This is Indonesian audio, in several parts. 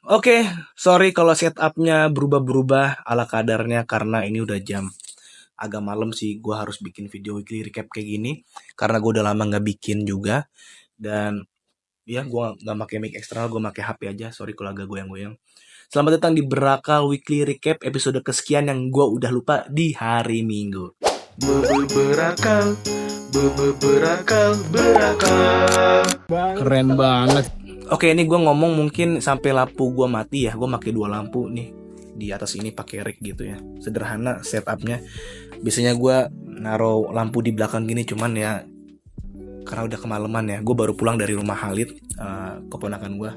Oke, sorry kalau setupnya berubah-berubah ala kadarnya karena ini udah jam agak malam sih. Gue harus bikin video weekly recap kayak gini karena gue udah lama nggak bikin juga. Dan ya gue nggak pakai mic eksternal, gue pakai HP aja. Sorry kalau agak goyang-goyang. Selamat datang di Berakal Weekly Recap episode kesekian yang gue udah lupa di hari Minggu. Berakal, berakal. Keren banget. Oke, ini gue ngomong mungkin sampai lampu gue mati ya. Gue pakai 2 lampu nih. Di atas ini pakai rig gitu ya. Sederhana setupnya. Biasanya gue naruh lampu di belakang gini, cuman ya karena udah kemalaman ya. Gue baru pulang dari rumah Halid, keponakan gue.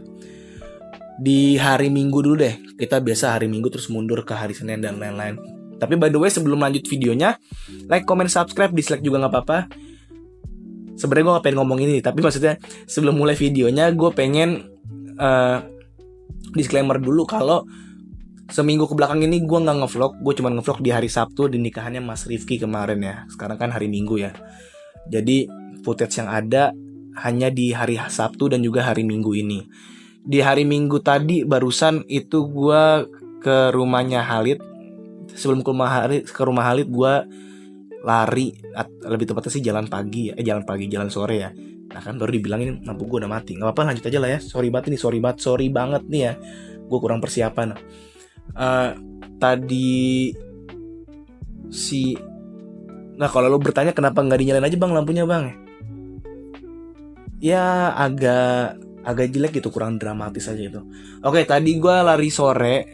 Di hari Minggu dulu deh. Kita biasa hari Minggu terus mundur ke hari Senin dan lain-lain. Tapi by the way, sebelum lanjut videonya, like, comment, subscribe, dislike juga nggak apa-apa. Sebenarnya gue gak pengen ngomong ini, tapi maksudnya sebelum mulai videonya gue pengen disclaimer dulu kalau seminggu ke belakang ini gue nggak ngevlog. Gue cuma ngevlog di hari Sabtu di nikahannya Mas Rifki kemarin ya. Sekarang kan hari Minggu ya. Jadi footage yang ada hanya di hari Sabtu dan juga hari Minggu ini. Di hari Minggu tadi barusan itu gue ke rumahnya Halid. Sebelum ke rumah Halid gue lari, lebih tepatnya sih jalan jalan sore ya. Nah kan baru dibilangin lampu gue udah mati. Gak apa-apa, lanjut aja lah ya. Sorry banget nih ya. Gue kurang persiapan. Tadi si Nah kalau lo bertanya kenapa nggak dinyalain aja bang lampunya bang, ya agak jelek gitu, kurang dramatis aja itu. Oke, tadi gue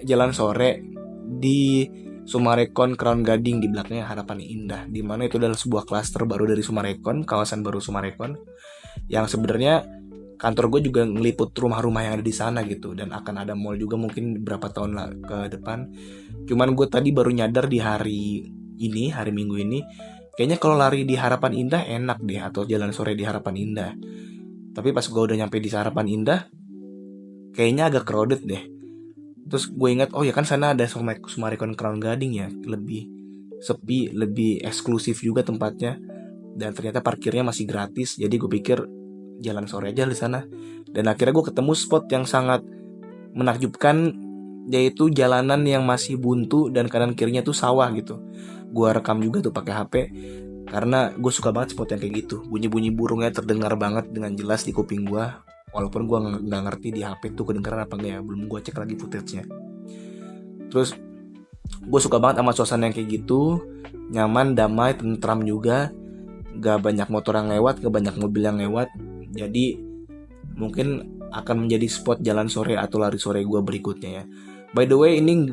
jalan sore di Sumarekon Crown Gading, di belakangnya Harapan Indah, di mana itu adalah sebuah klaster baru dari Sumarekon, kawasan baru Sumarekon, yang sebenarnya kantor gue juga ngeliput rumah-rumah yang ada di sana gitu, dan akan ada mall juga mungkin berapa tahun lah ke depan. Cuman gue tadi baru nyadar di hari Minggu ini, kayaknya kalau lari di Harapan Indah enak deh, atau jalan sore di Harapan Indah. Tapi pas gue udah nyampe di Harapan Indah, kayaknya agak crowded deh. Terus gue ingat, oh ya kan sana ada Sumarekon Crown Gading ya, lebih sepi, lebih eksklusif juga tempatnya, dan ternyata parkirnya masih gratis. Jadi gue pikir jalan sore aja di sana. Dan akhirnya gue ketemu spot yang sangat menakjubkan, yaitu jalanan yang masih buntu dan kanan kirinya tuh sawah gitu. Gue rekam juga tuh pakai HP karena gue suka banget spot yang kayak gitu. Bunyi-bunyi burungnya terdengar banget dengan jelas di kuping gue. Walaupun gue nggak ngerti di HP tuh kedengeran apa enggak ya, belum gue cek lagi footage-nya. Terus gue suka banget sama suasana yang kayak gitu, nyaman, damai, tentram juga. Gak banyak motor yang lewat, gak banyak mobil yang lewat. Jadi mungkin akan menjadi spot jalan sore atau lari sore gue berikutnya ya. By the way, ini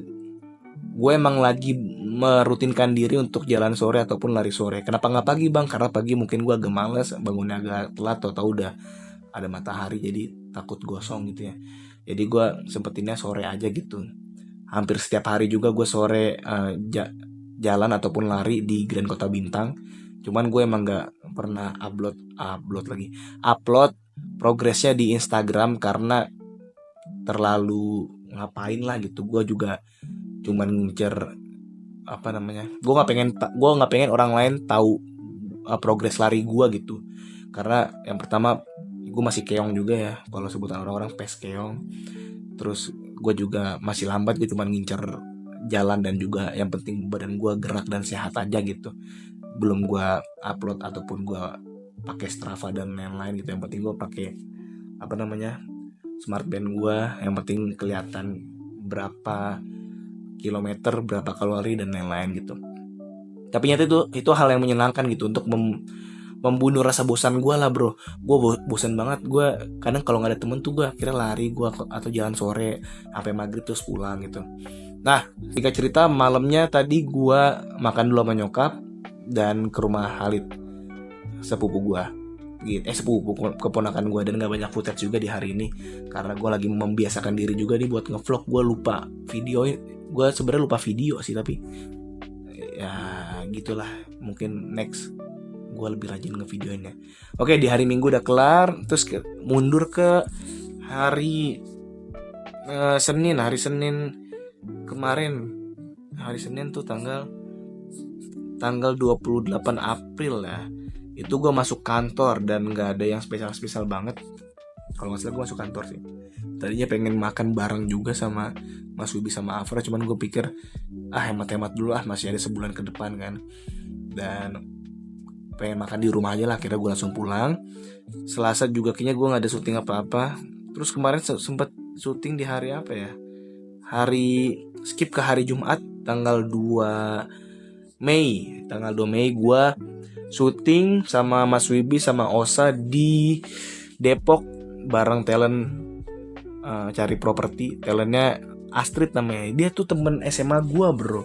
gue emang lagi merutinkan diri untuk jalan sore ataupun lari sore. Kenapa nggak pagi bang? Karena pagi mungkin gue agak males, bangunnya agak telat, atau udah ada matahari jadi takut gosong gitu ya. Jadi gue sempetinnya sore aja gitu. Hampir setiap hari juga gue sore jalan ataupun lari di Grand Kota Bintang. Cuman gue emang nggak pernah upload progresnya di Instagram karena terlalu ngapain lah gitu. Gue juga cuman ngincer gue nggak pengen orang lain tahu progres lari gue gitu. Karena yang pertama gue masih keong juga ya, kalau sebutan orang-orang pes keong. Terus gue juga masih lambat gitu, cuman ngincer jalan, dan juga yang penting badan gue gerak dan sehat aja gitu. Belum gue upload ataupun gue pakai Strava dan lain-lain gitu. Yang penting gue pakai smart band gue, yang penting kelihatan berapa kilometer, berapa kalori dan lain-lain gitu. Tapi nyata itu hal yang menyenangkan gitu, untuk membunuh rasa bosan gue lah bro. Gue bosan banget. Gue kadang kalau nggak ada temen tuh gue akhirnya lari atau jalan sore sampai maghrib terus pulang gitu. Nah, singkat cerita, malamnya tadi gue makan dulu sama nyokap dan ke rumah Halid, sepupu gue gitu. Sepupu keponakan gue. Dan gak banyak footage juga di hari ini karena gue lagi membiasakan diri juga nih buat ngevlog. Gue sebenarnya lupa video sih, tapi ya gitulah, mungkin next gue lebih rajin ngevideoinnya. Oke, di hari Minggu udah kelar. Terus mundur ke hari Senin. Hari Senin kemarin, hari Senin tuh tanggal 28 April ya. Itu gue masuk kantor dan gak ada yang spesial banget. Kalau gak salah gue masuk kantor sih. tadinya pengen makan bareng juga sama Mas Wibi sama Afra, cuman gue pikir hemat-hemat dulu masih ada sebulan ke depan kan, dan pengen makan di rumah aja lah. Akhirnya gue langsung pulang. Selasa juga kayaknya gue nggak ada syuting apa-apa. Terus kemarin sempet syuting di hari apa ya, skip ke hari Jumat tanggal 2 Mei. Tanggal 2 Mei gue syuting sama Mas Wibi sama Osa di Depok bareng talent cari properti. Talentnya Astrid namanya. Dia tuh temen SMA gue bro.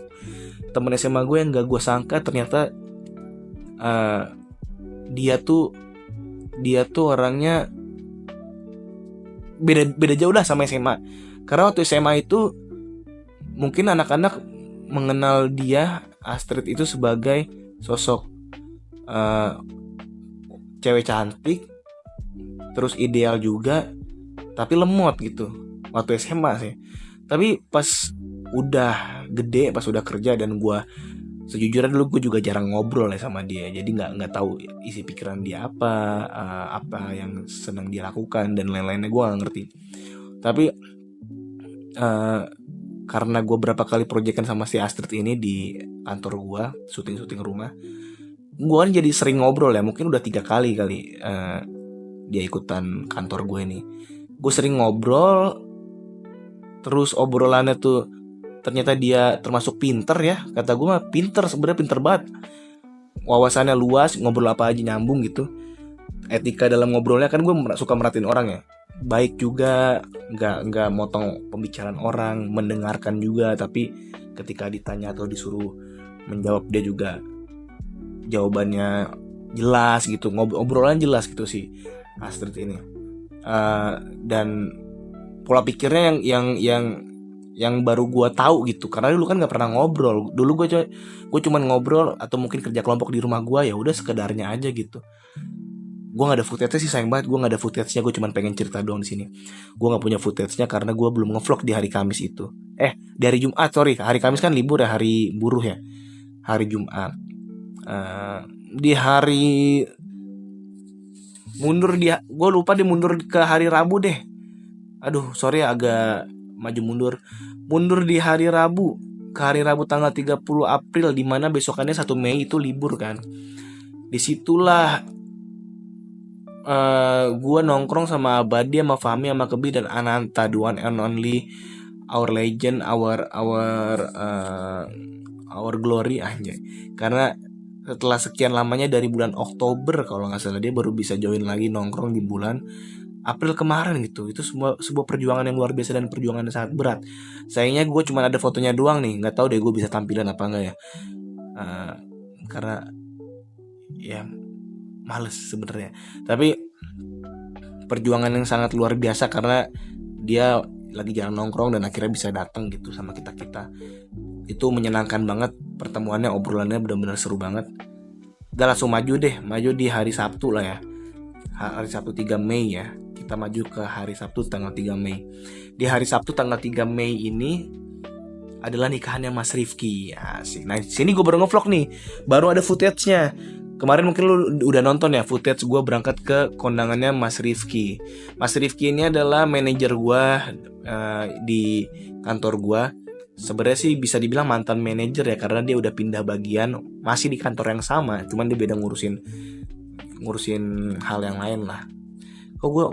Temen SMA gue yang gak gue sangka ternyata dia tuh orangnya beda jauh lah sama SMA. Karena waktu SMA itu mungkin anak-anak mengenal dia Astrid itu sebagai sosok cewek cantik, terus ideal juga, tapi lemot gitu waktu SMA sih. Tapi pas udah gede, pas udah kerja, dan gue sejujurnya dulu gue juga jarang ngobrol ya sama dia, jadi nggak tahu isi pikiran dia apa yang senang dia lakukan dan lain-lainnya, gue nggak ngerti. Tapi karena gue berapa kali proyekan sama si Astrid ini di kantor gue, syuting rumah, gue kan jadi sering ngobrol ya. Mungkin udah 3 kali dia ikutan kantor gue ini. Gue sering ngobrol, terus obrolannya tuh ternyata dia termasuk pinter ya. Kata gue mah sebenarnya pinter banget, wawasannya luas, ngobrol apa aja nyambung gitu. Etika dalam ngobrolnya, kan gue suka merhatiin orang ya, baik juga, nggak motong pembicaraan orang, mendengarkan juga, tapi ketika ditanya atau disuruh menjawab dia juga jawabannya jelas gitu, obrolan jelas gitu sih Astrid ini. Dan pola pikirnya yang baru gue tahu gitu, karena dulu kan nggak pernah ngobrol. Dulu gue cuman ngobrol atau mungkin kerja kelompok di rumah gue, ya udah sekedarnya aja gitu. Gue nggak ada footage-nya sih, sayang banget gue nggak ada footage-nya. Gue cuman pengen cerita doang di sini. Gue nggak punya footage-nya karena gue belum ngevlog di hari Kamis itu. Di hari Jumat, sorry, hari Kamis kan libur ya, hari buruh ya. Hari Jumat. Di hari mundur dia, gue lupa dia mundur ke hari Rabu deh. Aduh, sorry agak maju mundur di hari Rabu, ke hari Rabu tanggal 30 April, dimana besokannya 1 Mei itu libur kan. Disitulah gue nongkrong sama Abadi, sama Fahmi, sama Kebi, dan Ananta, the one and only, our legend, our glory anjay. Karena setelah sekian lamanya, dari bulan Oktober kalau nggak salah, dia baru bisa join lagi nongkrong di bulan April kemarin gitu. Itu sebuah perjuangan yang luar biasa dan perjuangan yang sangat berat. Sayangnya gue cuma ada fotonya doang nih, nggak tahu deh gue bisa tampilan apa enggak ya. Karena ya males sebenarnya. Tapi perjuangan yang sangat luar biasa, karena dia lagi jarang nongkrong dan akhirnya bisa datang gitu sama kita. Itu menyenangkan banget pertemuannya, obrolannya benar-benar seru banget. Udah langsung maju di hari Sabtu lah ya, hari Sabtu 3 Mei ya. Kita maju ke hari Sabtu tanggal 3 Mei. Di hari Sabtu tanggal 3 Mei ini adalah nikahannya Mas Rifki. Asik. Nah, sini gue baru ngevlog nih, baru ada footage-nya. Kemarin mungkin lu udah nonton ya footage gue berangkat ke kondangannya Mas Rifki. Mas Rifki ini adalah manajer gue di kantor gue. Sebenarnya sih bisa dibilang mantan manajer ya, karena dia udah pindah bagian, masih di kantor yang sama, cuman dia beda ngurusin hal yang lain lah. Kok gue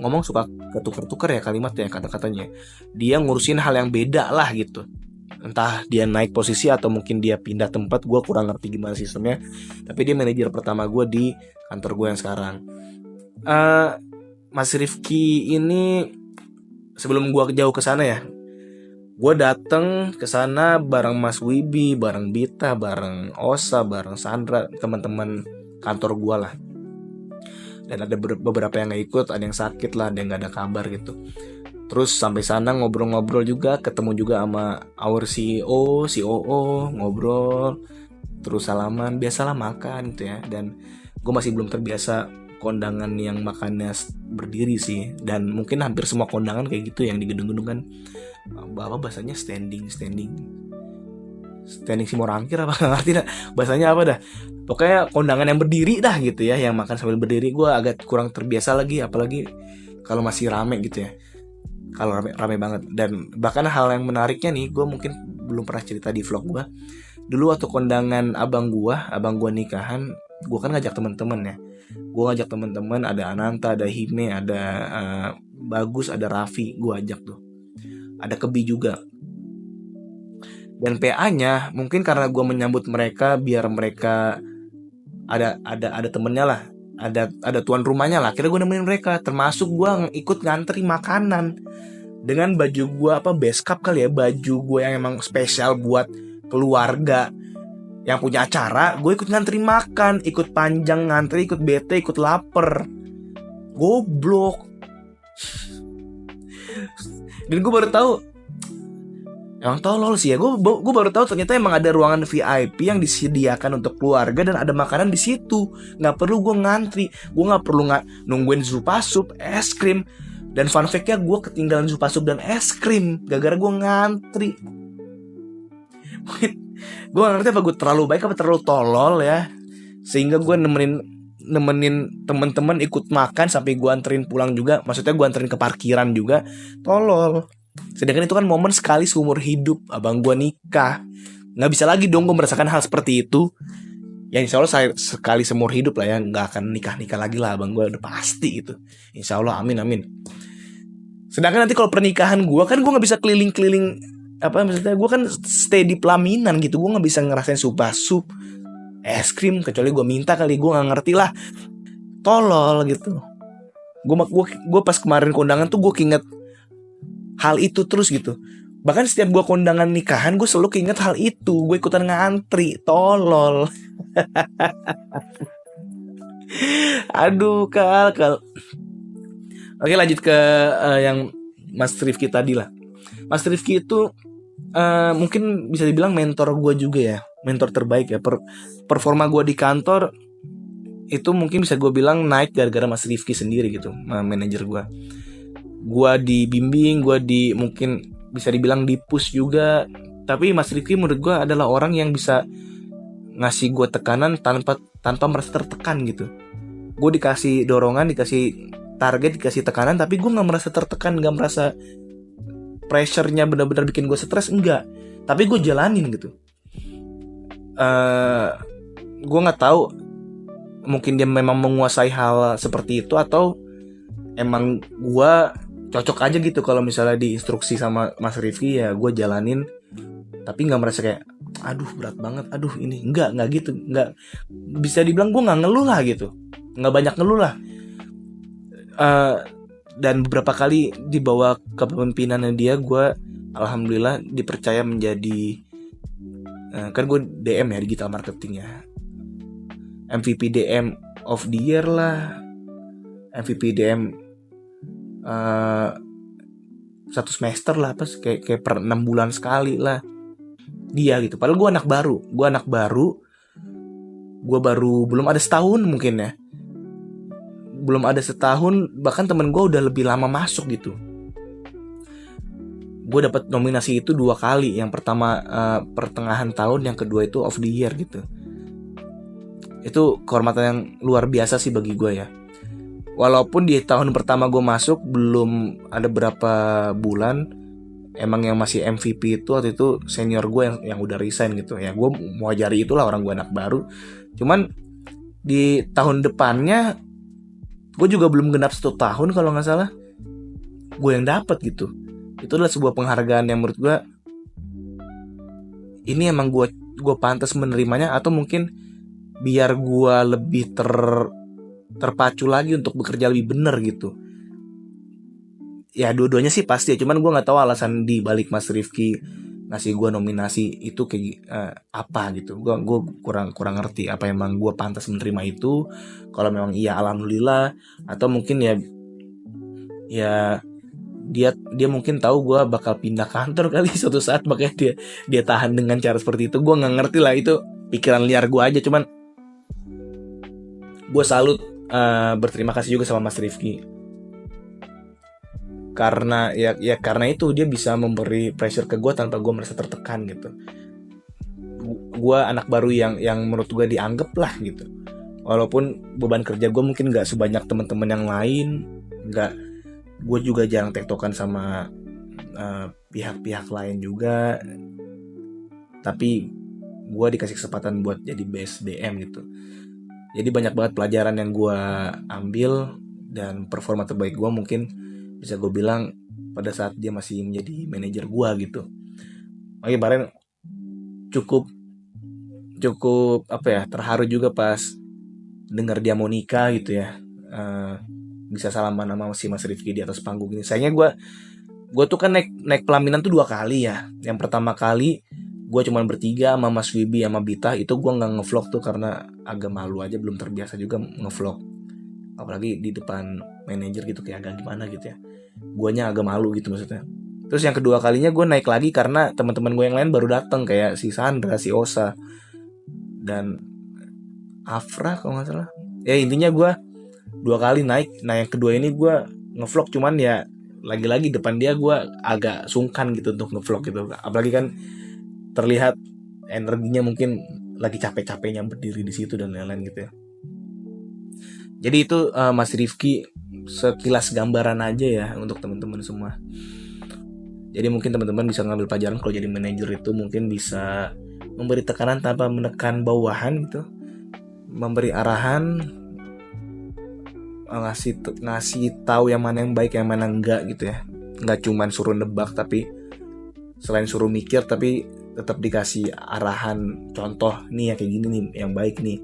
ngomong suka ketuker-tuker ya kalimat ya, kata-katanya. Dia ngurusin hal yang beda lah gitu. Entah dia naik posisi atau mungkin dia pindah tempat, gue kurang ngerti gimana sistemnya. Tapi dia manajer pertama gue di kantor gue yang sekarang. Mas Rifki ini, sebelum gue jauh ke sana ya, gue dateng ke sana bareng Mas Wibi, bareng Bita, bareng Osa, bareng Sandra, teman-teman kantor gue lah. Dan ada beberapa yang gak ikut, ada yang sakit lah, ada yang gak ada kabar gitu. Terus sampai sana ngobrol-ngobrol juga, ketemu juga sama our CEO, COO, ngobrol, terus salaman, biasalah makan gitu ya. Dan gue masih belum terbiasa kondangan yang makannya berdiri sih. Dan mungkin hampir semua kondangan kayak gitu yang di gedung-gedung kan, bahasanya standing simorangkir apa nggak ngerti dah bahasanya apa dah. Pokoknya kondangan yang berdiri dah gitu ya, yang makan sambil berdiri. Gue agak kurang terbiasa lagi, apalagi kalau masih rame gitu ya. Kalau rame banget. Dan bahkan hal yang menariknya nih, gue mungkin belum pernah cerita di vlog gue. Dulu waktu kondangan abang gue nikahan, gue kan ngajak temen-temen ya. Gue ngajak temen-temen, ada Ananta, ada Hime, ada Bagus, ada Raffi, gue ajak tuh. Ada Kebi juga. Dan PA-nya mungkin karena gue menyambut mereka biar mereka ada temennya lah, ada tuan rumahnya lah. Akhirnya gue nemenin mereka, termasuk gue ikut ngantri makanan dengan baju gue base cup kali ya, baju gue yang emang spesial buat keluarga yang punya acara. Gue ikut ngantri makan, ikut panjang ngantri, ikut bete, ikut lapar, goblok. Dan gue baru tahu, emang tolol sih ya. Gue baru tahu ternyata emang ada ruangan VIP yang disediakan untuk keluarga dan ada makanan di situ. Nggak perlu gue ngantri, gue nggak perlu nungguin Zupasup, es krim. Dan fun fact-nya, gue ketinggalan Zupasup dan es krim gara-gara gue ngantri. Gue gak ngerti apa gue terlalu baik apa terlalu tolol ya, sehingga gue nemenin temen-temen ikut makan sampai gue anterin pulang juga. Maksudnya gue anterin ke parkiran juga. Tolol. Sedangkan itu kan momen sekali seumur hidup abang gue nikah. Gak bisa lagi dong gue merasakan hal seperti itu. Ya insya Allah saya sekali seumur hidup lah ya, gak akan nikah-nikah lagi lah abang gue, udah pasti gitu. Insya Allah, amin amin. Sedangkan nanti kalau pernikahan gue kan gue gak bisa keliling-keliling, maksudnya gue kan stay di pelaminan gitu. Gue gak bisa ngerasain Zupasup, es krim, kecuali gue minta kali. Gue gak ngerti lah. Tolol gitu. Gue pas kemarin kondangan tuh gue keinget hal itu terus gitu. Bahkan setiap gue kondangan nikahan, gue selalu keinget hal itu. Gue ikutan ngantri. Tolol. Aduh, kal. Oke, lanjut ke yang Mas Rifki tadi lah. Mas Rifki itu mungkin bisa dibilang mentor gue juga ya, mentor terbaik ya. Performa gue di kantor itu mungkin bisa gue bilang naik gara-gara Mas Rifki sendiri gitu, manajer gue. Gue dibimbing, mungkin bisa dibilang di-push juga. Tapi Mas Rifki menurut gue adalah orang yang bisa ngasih gue tekanan tanpa merasa tertekan gitu. Gue dikasih dorongan, dikasih target, dikasih tekanan, tapi gue gak merasa tertekan, gak merasa pressure-nya benar-benar bikin gue stres, enggak. Tapi gue jalanin gitu. Gue gak tahu, mungkin dia memang menguasai hal seperti itu, atau emang gue cocok aja gitu kalau misalnya diinstruksi sama Mas Rifki ya gue jalanin. Tapi gak merasa kayak aduh berat banget, aduh ini, enggak gitu. Enggak, bisa dibilang gue gak ngeluh lah gitu, gak banyak ngeluh lah. Dan beberapa kali dibawa ke kepemimpinannya dia, gue alhamdulillah dipercaya menjadi kan gue DM ya, digital marketing ya, MVP DM of the year lah, MVP DM satu semester lah, kayak per 6 bulan sekali lah dia gitu. Padahal gue anak baru, gue baru belum ada setahun mungkin ya, belum ada setahun, bahkan temen gue udah lebih lama masuk gitu. Gue dapat nominasi itu 2 kali. Yang pertama pertengahan tahun, yang kedua itu of the year gitu. Itu kehormatan yang luar biasa sih bagi gue ya. Walaupun di tahun pertama gue masuk belum ada berapa bulan, emang yang masih MVP itu waktu itu senior gue yang udah resign gitu ya. Gue mau ajari itulah, orang gue anak baru. Cuman di tahun depannya gue juga belum genap 1 tahun kalau nggak salah, gue yang dapet gitu. Itu adalah sebuah penghargaan yang menurut gue ini emang gue pantas menerimanya, atau mungkin biar gue lebih terpacu lagi untuk bekerja lebih bener gitu. Ya dua-duanya sih pasti ya, cuman gue nggak tahu alasan di balik Mas Rifki ngasih gue nominasi itu kayak apa gitu. Gue kurang ngerti apa emang gue pantas menerima itu. Kalau memang iya alhamdulillah, atau mungkin ya dia mungkin tahu gue bakal pindah kantor kali suatu saat, makanya dia tahan dengan cara seperti itu. Gue nggak ngerti lah, itu pikiran liar gue aja. Cuman gue salut, berterima kasih juga sama Mas Rifki, karena karena itu dia bisa memberi pressure ke gue tanpa gue merasa tertekan gitu. Gue anak baru yang menurut gue dianggap lah gitu. Walaupun beban kerja gue mungkin nggak sebanyak teman-teman yang lain, gue juga jarang tektokan sama pihak-pihak lain juga, tapi gue dikasih kesempatan buat jadi BSDM gitu. Jadi banyak banget pelajaran yang gue ambil, dan performa terbaik gue mungkin bisa gue bilang pada saat dia masih menjadi manajer gue gitu. Makanya kemarin cukup cukup apa ya, terharu juga pas dengar dia mau nikah gitu ya. Eh, Bisa salaman sama si Mas Rifki di atas panggung ini. Sayangnya gue tuh kan naik naik pelaminan tuh 2 kali ya. Yang pertama kali gue cuman bertiga sama Mas Wibi sama Bita, itu gue nggak ngevlog tuh karena agak malu aja, belum terbiasa juga ngevlog, apalagi di depan manajer gitu, kayak agak gimana gitu ya, guanya agak malu gitu maksudnya. Terus yang kedua kalinya gue naik lagi karena teman-teman gue yang lain baru datang, kayak si Sandra, si Osa, dan Afra kalau nggak salah. Ya intinya gue 2 kali naik. Nah yang kedua ini gue ngevlog, cuman ya lagi-lagi depan dia gue agak sungkan gitu untuk ngevlog gitu, apalagi kan terlihat energinya mungkin lagi capek-capeknya berdiri di situ dan lain-lain gitu ya. Jadi itu Mas Rifki sekilas gambaran aja ya untuk teman-teman semua. Jadi mungkin teman-teman bisa ngambil pelajaran kalau jadi manajer itu mungkin bisa memberi tekanan tanpa menekan bawahan gitu, memberi arahan, ngasih tahu yang mana yang baik yang mana enggak gitu ya. Nggak cuman suruh nebak, tapi selain suruh mikir tapi tetap dikasih arahan, contoh nih ya kayak gini nih yang baik nih,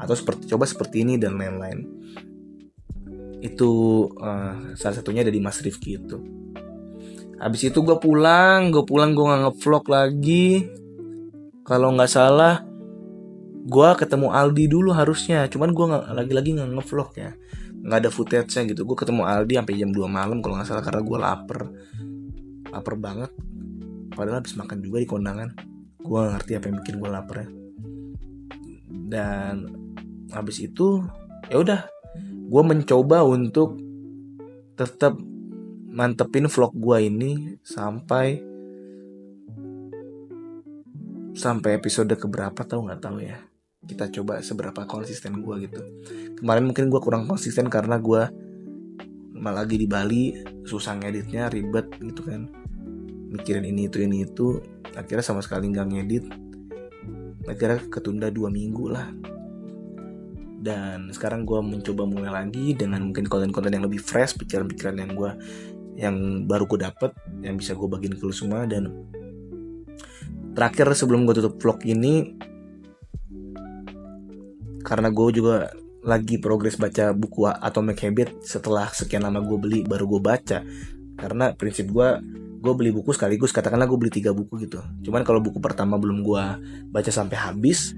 atau coba seperti ini dan lain-lain. Itu salah satunya dari Mas Rifki itu. Habis itu gue pulang gue nggak ngevlog lagi. Kalau nggak salah gue ketemu Aldi dulu harusnya, cuman gue lagi-lagi nggak ngevlog ya, nggak ada footage-nya gitu. Gue ketemu Aldi sampai jam 2 malam kalau nggak salah, karena gue lapar banget, padahal habis makan juga di kondangan. Gue gak ngerti apa yang bikin gue lapar ya. Dan habis itu ya udah, gue mencoba untuk tetap mantepin vlog gue ini sampai episode keberapa nggak tahu ya. Kita coba seberapa konsisten gue gitu. Kemarin mungkin gue kurang konsisten karena gue malah lagi di Bali, susah ngeditnya, ribet gitu kan, mikirin ini itu, akhirnya sama sekali nggak ngedit. Akhirnya ketunda 2 minggu lah. Dan sekarang gue mencoba mulai lagi dengan mungkin konten-konten yang lebih fresh, pikiran-pikiran yang baru gue dapet, yang bisa gue bagiin ke lu semua. Dan terakhir sebelum gue tutup vlog ini, karena gue juga lagi progres baca buku Atomic Habit, setelah sekian lama gue beli baru gue baca. Karena prinsip gue beli buku sekaligus, katakanlah gue beli 3 buku gitu. Cuman kalau buku pertama belum gue baca sampai habis,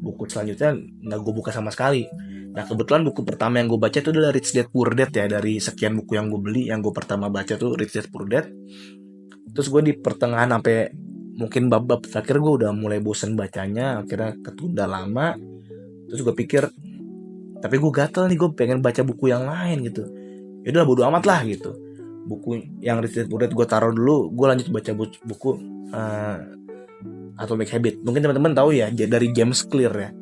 buku selanjutnya nggak gue buka sama sekali. Nah kebetulan buku pertama yang gue baca itu adalah Rich Dad Poor Dad ya. Dari sekian buku yang gue beli, yang gue pertama baca tuh Rich Dad Poor Dad. Terus gue di pertengahan sampai mungkin bab-bab terakhir gue udah mulai bosen bacanya, akhirnya ketunda lama. Terus gue pikir, tapi gue gatel nih, gue pengen baca buku yang lain gitu. Yaudah bodo amat lah gitu, buku yang Rich Dad Poor Dad gue taruh dulu, gue lanjut baca buku Atomic Habit. Mungkin teman-teman tahu ya, dari James Clear ya.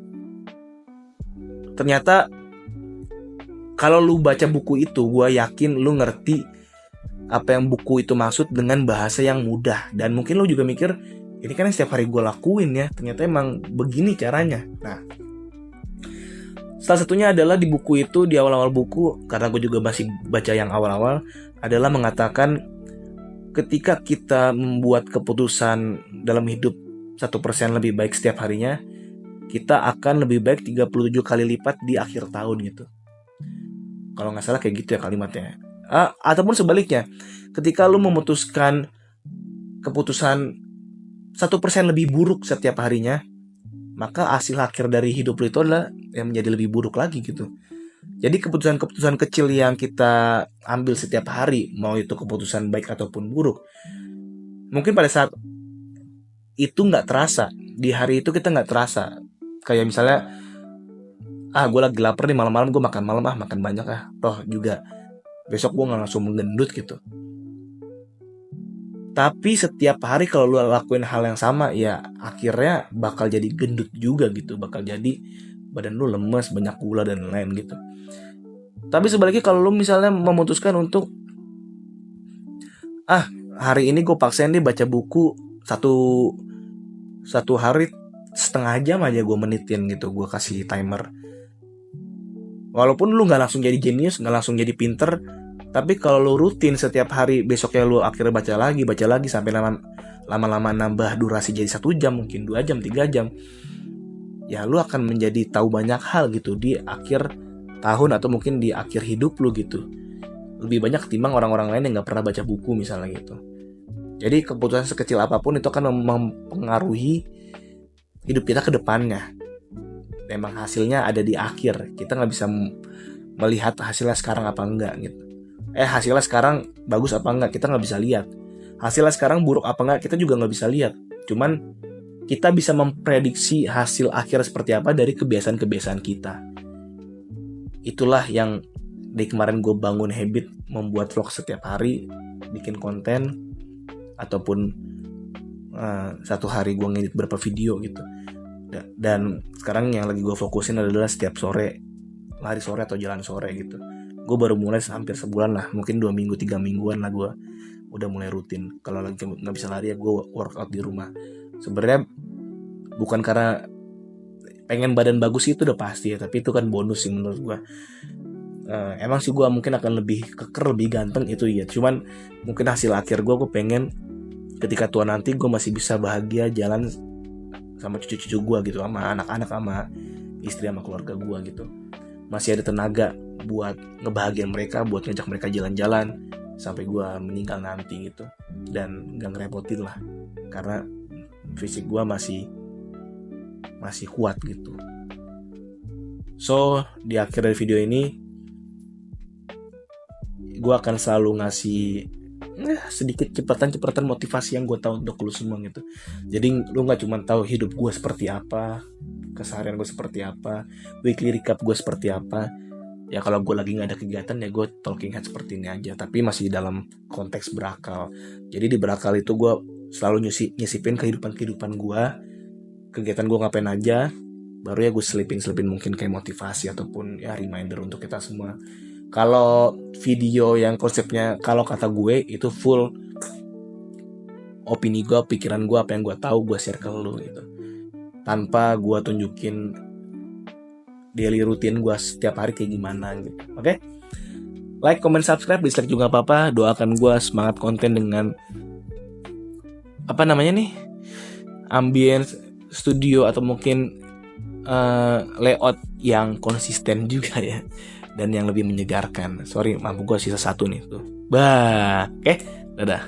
Ternyata kalau lu baca buku itu, gue yakin lu ngerti apa yang buku itu maksud dengan bahasa yang mudah. Dan mungkin lu juga mikir, ini kan yang setiap hari gue lakuin ya, ternyata emang begini caranya. Nah, salah satunya adalah di buku itu, di awal-awal buku, karena gue juga masih baca yang awal-awal, adalah mengatakan ketika kita membuat keputusan dalam hidup 1% lebih baik setiap harinya, kita akan lebih baik 37 kali lipat di akhir tahun gitu. Kalau nggak salah kayak gitu ya kalimatnya. Ataupun sebaliknya, ketika lu memutuskan keputusan 1% lebih buruk setiap harinya, maka hasil akhir dari hidup lu itu adalah yang menjadi lebih buruk lagi gitu. Jadi keputusan-keputusan kecil yang kita ambil setiap hari, mau itu keputusan baik ataupun buruk, mungkin pada saat itu nggak terasa, di hari itu kita nggak terasa. Kayak misalnya, gue lagi lapar nih malam-malam, gue makan malam, makan banyak toh juga besok gue nggak langsung menggendut gitu. Tapi setiap hari kalau lu lakuin hal yang sama, ya akhirnya bakal jadi gendut juga gitu, bakal jadi badan lu lemes, banyak gula dan lain gitu. Tapi sebaliknya kalau lu misalnya memutuskan untuk Hari ini gue paksain deh baca buku satu hari setengah jam aja gue menitin gitu, gue kasih timer. Walaupun lu nggak langsung jadi jenius, nggak langsung jadi pinter, tapi kalau lu rutin setiap hari, besoknya lu akhirnya baca lagi sampai lama-lama nambah durasi jadi 1 jam, mungkin 2 jam, 3 jam, ya lu akan menjadi tahu banyak hal gitu di akhir tahun atau mungkin di akhir hidup lu gitu. Lebih banyak ketimbang orang-orang lain yang nggak pernah baca buku misalnya gitu. Jadi keputusan sekecil apapun itu akan mempengaruhi hidup kita ke depannya. Memang hasilnya ada di akhir. Kita nggak bisa melihat hasilnya sekarang apa enggak gitu. Hasilnya sekarang bagus apa enggak, kita nggak bisa lihat. Hasilnya sekarang buruk apa enggak, kita juga nggak bisa lihat. Cuman kita bisa memprediksi hasil akhir seperti apa dari kebiasaan-kebiasaan kita. Itulah yang dari kemarin gue bangun habit membuat vlog setiap hari, bikin konten, ataupun satu hari gue ngedit berapa video gitu. Dan sekarang yang lagi gue fokusin adalah setiap sore, lari sore atau jalan sore gitu. Gue baru mulai hampir sebulan lah, mungkin 2 minggu 3 mingguan lah gue udah mulai rutin. Kalau lagi nggak bisa lari ya gue workout di rumah. Sebenarnya bukan karena pengen badan bagus itu udah pasti ya, tapi itu kan bonus sih menurut gue. Emang sih gue mungkin akan lebih keker, lebih ganteng itu ya. Cuman mungkin hasil akhir gue pengen ketika tua nanti gue masih bisa bahagia jalan sama cucu-cucu gue gitu, sama anak-anak, sama istri, sama keluarga gue gitu. Masih ada tenaga buat ngebahagiain mereka, buat ngajak mereka jalan-jalan sampai gue meninggal nanti gitu. Dan gak ngerepotin lah, karena fisik gue masih kuat gitu. So di akhir dari video ini gue akan selalu ngasih sedikit cepetan motivasi yang gue tahu untuk lu semua gitu. Jadi lu nggak cuma tahu hidup gue seperti apa, keseharian gue seperti apa, weekly recap gue seperti apa. Ya kalau gue lagi nggak ada kegiatan ya gue talking head seperti ini aja, tapi masih dalam konteks berakal. Jadi di berakal itu gue selalu nyisipin kehidupan gue, kegiatan gue ngapain aja, baru ya gue selipin mungkin kayak motivasi ataupun ya reminder untuk kita semua. Kalau video yang konsepnya kalau kata gue itu full opini gue, pikiran gue, apa yang gue tahu gue share ke lu gitu, tanpa gue tunjukin daily rutin gue setiap hari kayak gimana gitu. Oke? Like, comment, subscribe, dislike juga apa-apa. Doakan gue semangat konten dengan ambience studio atau mungkin layout yang konsisten juga ya, dan yang lebih menyegarkan. Sorry, mampu gue sisa 1 nih tuh. Oke, dadah.